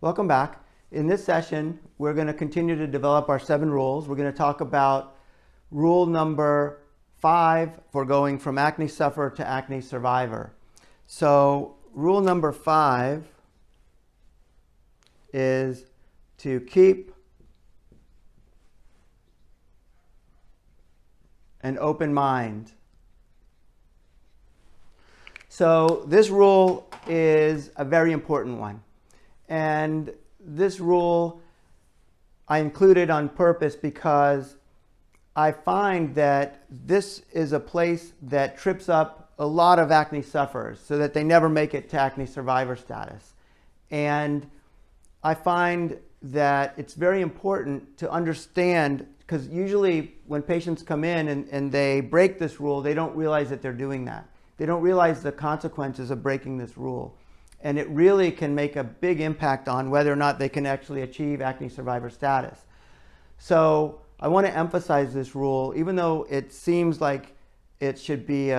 Welcome back. In this session, we're going to continue to develop our 7 rules. We're going to talk about rule number 5 for going from acne sufferer to acne survivor. So rule number 5 is to keep an open mind. So this rule is a very important one. And this rule I included on purpose because I find that this is a place that trips up a lot of acne sufferers so that they never make it to acne survivor status. And I find that it's very important to understand, because usually when patients come in and they break this rule, they don't realize that they're doing that. They don't realize the consequences of breaking this rule. And it really can make a big impact on whether or not they can actually achieve acne survivor status. So I want to emphasize this rule, even though it seems like it should be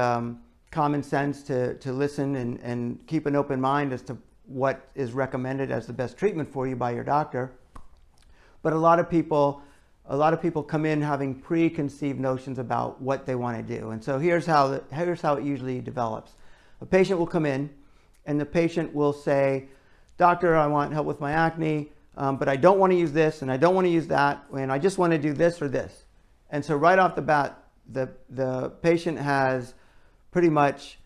common sense to listen and keep an open mind as to what is recommended as the best treatment for you by your doctor. But a lot of people come in having preconceived notions about what they want to do. And so here's how it usually develops. A patient will come in and the patient will say, "Doctor, I want help with my acne, but I don't want to use this and I don't want to use that, and I just want to do this or this." And so right off the bat, the patient has pretty much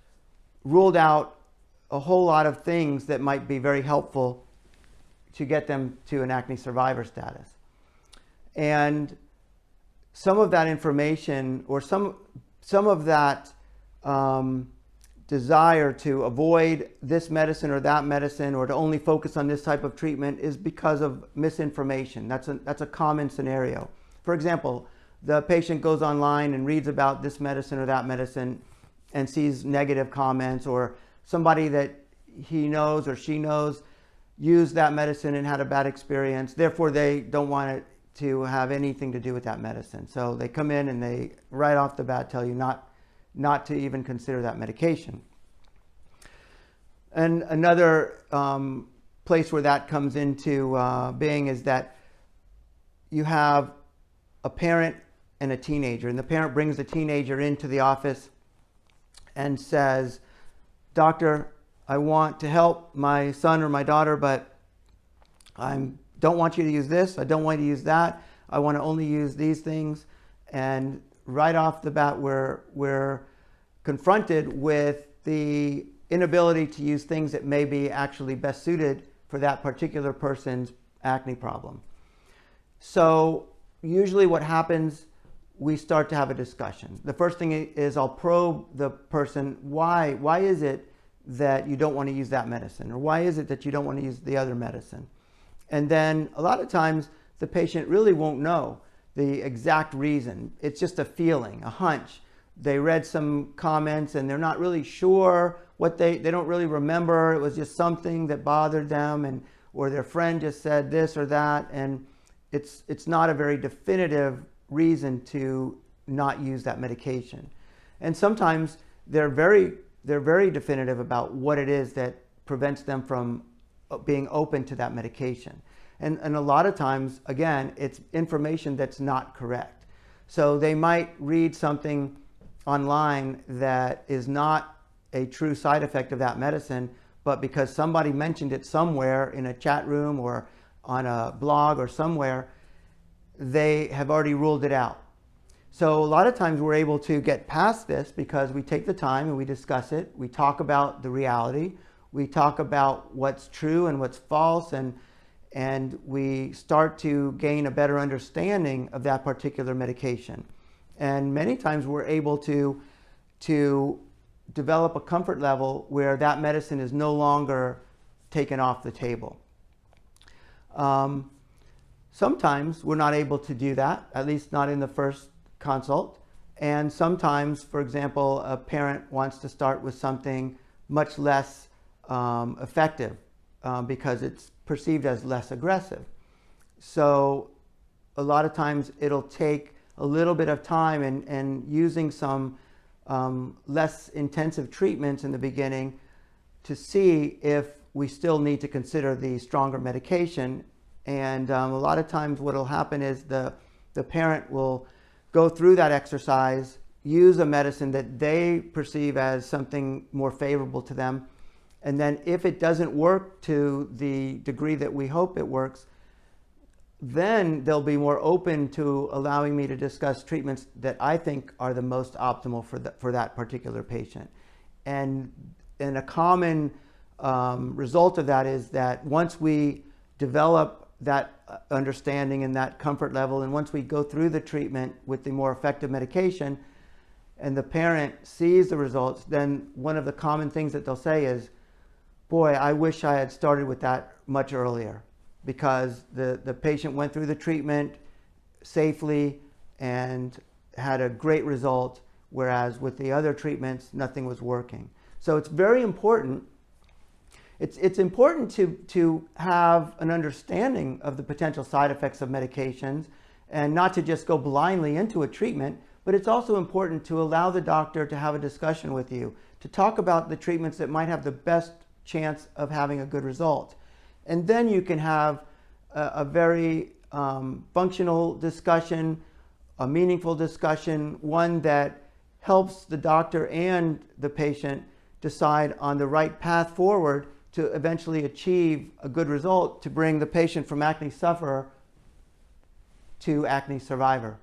ruled out a whole lot of things that might be very helpful to get them to an acne survivor status. And some of that information, or some of that desire to avoid this medicine or that medicine, or to only focus on this type of treatment, is because of misinformation. That's a common scenario. For example, the patient goes online and reads about this medicine or that medicine and sees negative comments, or somebody that he knows or she knows used that medicine and had a bad experience. Therefore, they don't want it to have anything to do with that medicine. So they come in and they right off the bat tell you not to even consider that medication. And another place where that comes into being is that you have a parent and a teenager, and the parent brings the teenager into the office and says, "Doctor, I want to help my son or my daughter, but I don't want you to use this, I don't want you to use that, I want to only use these things." And right off the bat, we're confronted with the inability to use things that may be actually best suited for that particular person's acne problem. So usually what happens, we start to have a discussion. The first thing is I'll probe the person. Why is it that you don't want to use that medicine? Or why is it that you don't want to use the other medicine? And then a lot of times the patient really won't know the exact reason. It's just a feeling, a hunch. They read some comments and they're not really sure what they don't really remember. It was just something that bothered them, or their friend just said this or that, and it's not a very definitive reason to not use that medication. And sometimes they're very definitive about what it is that prevents them from being open to that medication. And a lot of times, again, it's information that's not correct. So they might read something online that is not a true side effect of that medicine, but because somebody mentioned it somewhere in a chat room or on a blog or somewhere, they have already ruled it out. So a lot of times we're able to get past this because we take the time and we discuss it. We talk about the reality. We talk about what's true and what's false, and we start to gain a better understanding of that particular medication. And many times we're able to develop a comfort level where that medicine is no longer taken off the table. Sometimes we're not able to do that, at least not in the first consult. And sometimes, for example, a parent wants to start with something much less effective because it's perceived as less aggressive. So a lot of times it'll take a little bit of time and using some less intensive treatments in the beginning to see if we still need to consider the stronger medication. And a lot of times what will happen is the parent will go through that exercise, use a medicine that they perceive as something more favorable to them. And then if it doesn't work to the degree that we hope it works, then they'll be more open to allowing me to discuss treatments that I think are the most optimal for that particular patient. And a common result of that is that once we develop that understanding and that comfort level, and once we go through the treatment with the more effective medication and the parent sees the results, then one of the common things that they'll say is, boy, I wish I had started with that much earlier, because the patient went through the treatment safely and had a great result, whereas with the other treatments, nothing was working. So it's very important. It's important to have an understanding of the potential side effects of medications and not to just go blindly into a treatment, but it's also important to allow the doctor to have a discussion with you, to talk about the treatments that might have the best chance of having a good result. And then you can have a very functional discussion, a meaningful discussion, one that helps the doctor and the patient decide on the right path forward to eventually achieve a good result to bring the patient from acne sufferer to acne survivor.